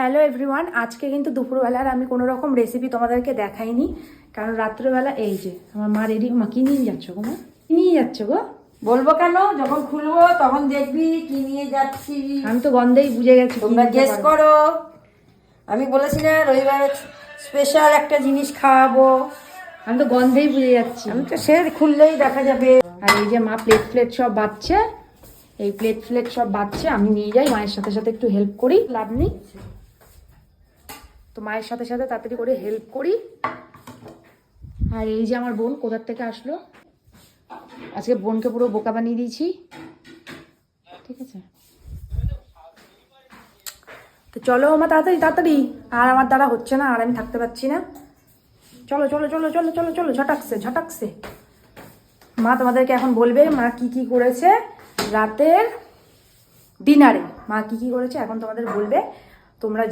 Hello everyone, আজকে কিন্তু দুপুরবেলার আমি কোনো রকম রেসিপি তোমাদেরকে দেখাইনি, কারণ রাত্রেবেলা এই যে আমার মা রেডি। মা কি নিয়ে যাচ্ছ গো? মা কি নিয়ে যাচ্ছ গো? বলবো কেন, যখন খুলবো তখন দেখবি কি নিয়ে যাচ্ছি। আমি তো গন্ধেই বুঝে গেছি। তোমরা গেস করো। আমি বলেছি না রবিবারে স্পেশাল একটা জিনিস খাওয়াবো। আমি তো গন্ধেই বুঝে যাচ্ছি। আমি তো সে খুললেই দেখা যাবে। আর এই যে মা প্লেট সব বাচ্ছে, এই প্লেট সব বাচ্ছে, আমি নিয়ে যাই মায়ের সাথে সাথে একটু হেল্প করি, লাভ নেই তো মায়ের সাথে সাথে তাড়াতাড়ি করে হেল্প করি। আর এই যে আমার বোন কোথার থেকে আসলো, আজকে বোনকে পুরো বোকা বানিয়ে দিয়েছি। ঠিক আছে, তো চলো আমার তাড়াতাড়ি তাড়াতাড়ি, আর আমার দ্বারা হচ্ছে না, আর আমি থাকতে পারছি না। চলো চলো চলো চলো চলো চলো, ঝটাকছে। মা তোমাদেরকে এখন বলবে মা কি কি করেছে রাতের ডিনারে, মা কি কি করেছে এখন তোমাদের বলবে। তোমরা